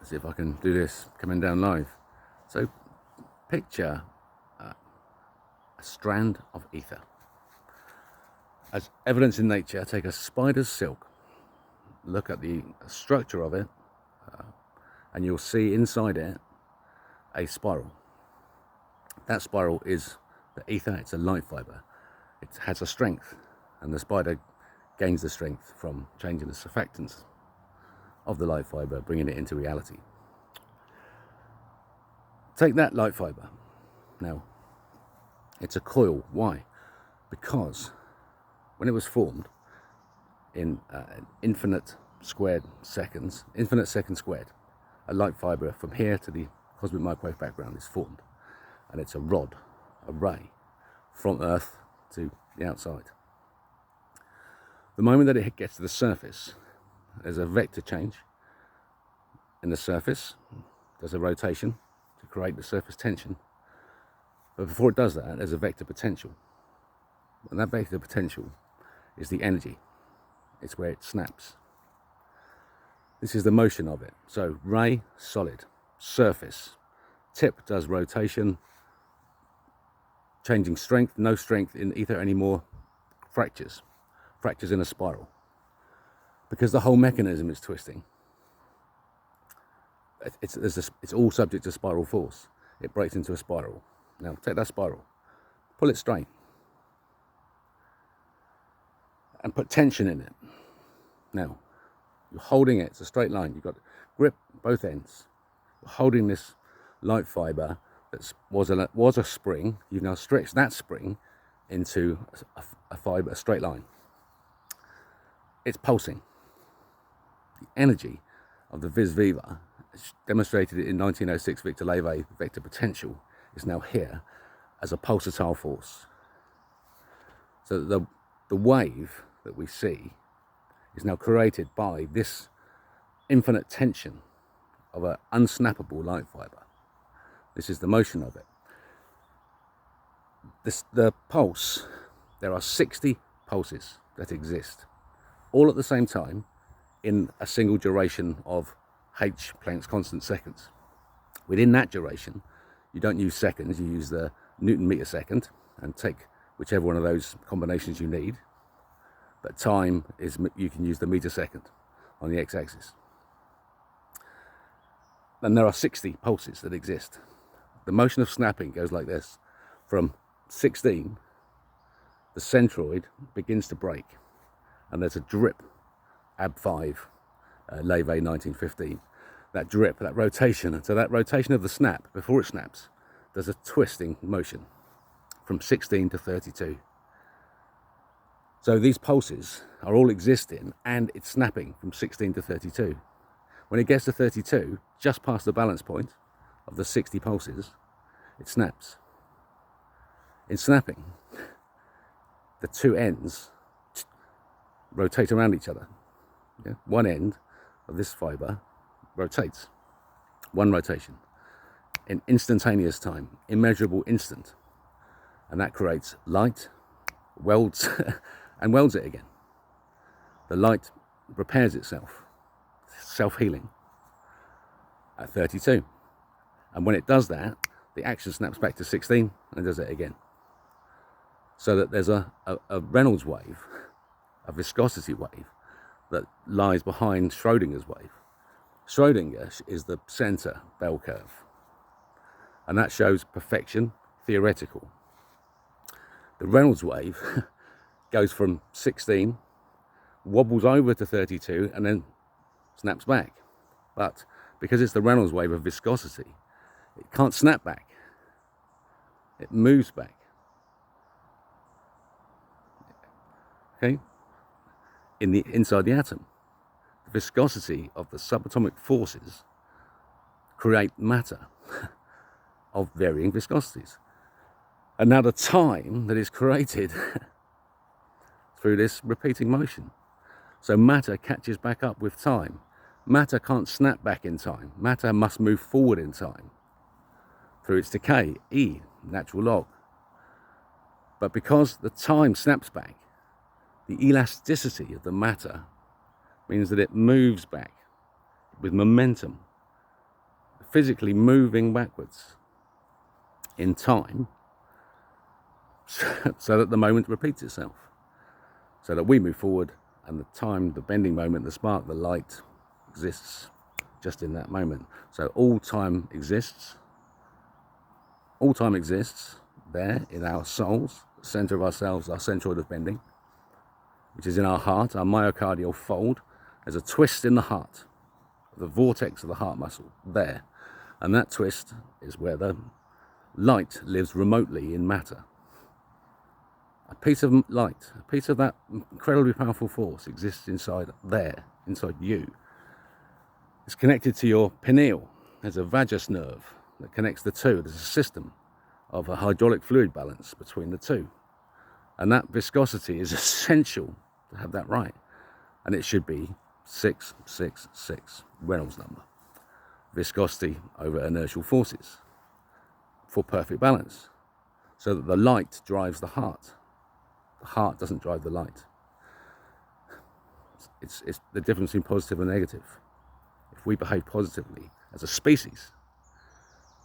see if I can do this coming down live. So picture a strand of ether. As evidence in nature, take a spider's silk, look at the structure of it, and you'll see inside it a spiral. That spiral is the ether. It's a light fiber. It has a strength, and the spider gains the strength from changing the surfactants of the light fiber, bringing it into reality. Take that light fiber. Now, it's a coil. Why? Because when it was formed in infinite seconds squared, a light fiber from here to the cosmic microwave background is formed, and it's a rod, a ray, from Earth to the outside. The moment that it gets to the surface, there's a vector change in the surface. There's a rotation to create the surface tension. But before it does that, there's a vector potential. And that vector potential is the energy. It's where it snaps. This is the motion of it. So ray, solid, surface, tip does rotation, changing strength, no strength in ether anymore, fractures in a spiral. Because the whole mechanism is twisting. It's all subject to spiral force. It breaks into a spiral. Now take that spiral, pull it straight, and put tension in it. Now, you're holding it, it's a straight line. You've got to grip both ends. You're holding this light fiber that was a spring. You've now stretched that spring into a straight line. It's pulsing. The energy of the vis viva, demonstrated in 1906, Victor Levy, vector potential, is now here as a pulsatile force. So the wave that we see is now created by this infinite tension of an unsnappable light fiber. This is the motion of it. The pulse, there are 60 pulses that exist, all at the same time in a single duration of h Planck's constant seconds. Within that duration, you don't use seconds, you use the Newton meter second and take whichever one of those combinations you need. But time is, you can use the meter second on the x-axis. And there are 60 pulses that exist. The motion of snapping goes like this. From 16, the centroid begins to break, and there's a drip, AB5, Levy 1915. That drip, that rotation, so that rotation of the snap, before it snaps, there's a twisting motion from 16 to 32. So these pulses are all existing, and it's snapping from 16 to 32. When it gets to 32, just past the balance point of the 60 pulses, it snaps. In snapping, the two ends rotate around each other. Yeah? One end of this fiber rotates. One rotation. In instantaneous time, immeasurable instant. And that creates light, welds, and welds it again. The light repairs itself, self-healing, at 32. And when it does that, the action snaps back to 16 and does it again. So that there's a Reynolds wave, a viscosity wave, that lies behind Schrodinger's wave. Schrodinger is the center bell curve. And that shows perfection, theoretical. The Reynolds wave goes from 16, wobbles over to 32, and then snaps back. But because it's the Reynolds wave of viscosity, it can't snap back. It moves back. Okay? Inside the atom, the viscosity of the subatomic forces create matter of varying viscosities. And now the time that is created through this repeating motion. So matter catches back up with time. Matter can't snap back in time. Matter must move forward in time through its decay, E, natural log. But because the time snaps back, the elasticity of the matter means that it moves back with momentum physically moving backwards in time so that the moment repeats itself. So that we move forward and the time, the bending moment, the spark, the light exists just in that moment. So all time exists. All time exists there in our souls, the center of ourselves, our centroid of bending, which is in our heart, our myocardial fold. There's a twist in the heart, the vortex of the heart muscle there. And that twist is where the light lives remotely in matter. A piece of light, a piece of that incredibly powerful force exists inside there, inside you. It's connected to your pineal. There's a vagus nerve that connects the two. There's a system of a hydraulic fluid balance between the two. And that viscosity is essential to have that right. And it should be 666, Reynolds number. Viscosity over inertial forces for perfect balance. So that the light drives the heart. The heart doesn't drive the light. It's the difference between positive and negative. If we behave positively as a species,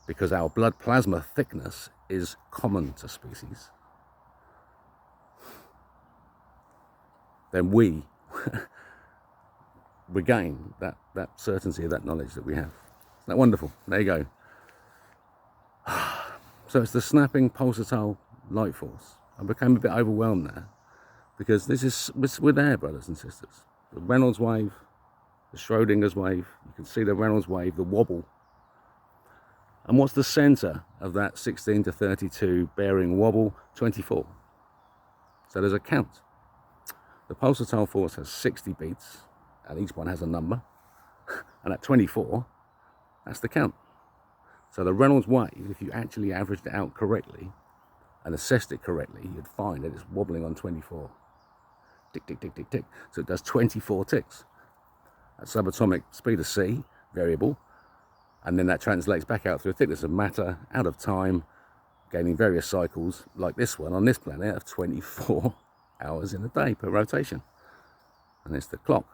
because our blood plasma thickness is common to species, then we regain that certainty of that knowledge that we have. Isn't that wonderful? There you go. So it's the snapping pulsatile light force. I became a bit overwhelmed there because we're there, brothers and sisters. The Reynolds wave, the Schrodinger's wave, you can see the Reynolds wave, the wobble. And what's the center of that 16 to 32 bearing wobble? 24. So there's a count. The pulsatile force has 60 beats, and each one has a number. And at 24, that's the count. So the Reynolds wave, if you actually averaged it out correctly and assessed it correctly, you'd find that it's wobbling on 24. Tick, tick, tick, tick, tick. So it does 24 ticks. At subatomic speed of c, variable, and then that translates back out through a thickness of matter, out of time, gaining various cycles, like this one on this planet, of 24 hours in a day per rotation. And it's the clock.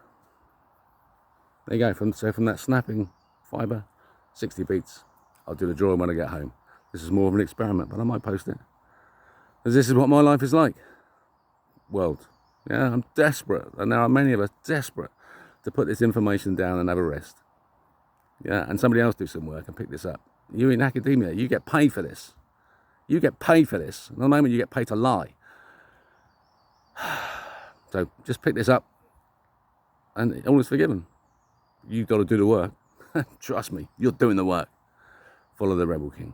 There you go. So from that snapping fiber, 60 beats. I'll do the drawing when I get home. This is more of an experiment, but I might post it. Because this is what my life is like. World. Yeah, I'm desperate. And there are many of us desperate to put this information down and have a rest. Yeah, and somebody else do some work and pick this up. You in academia, you get paid for this. You get paid for this. And the moment you get paid to lie. So just pick this up and all is forgiven. You've got to do the work. Trust me, you're doing the work. Follow the Rebel King.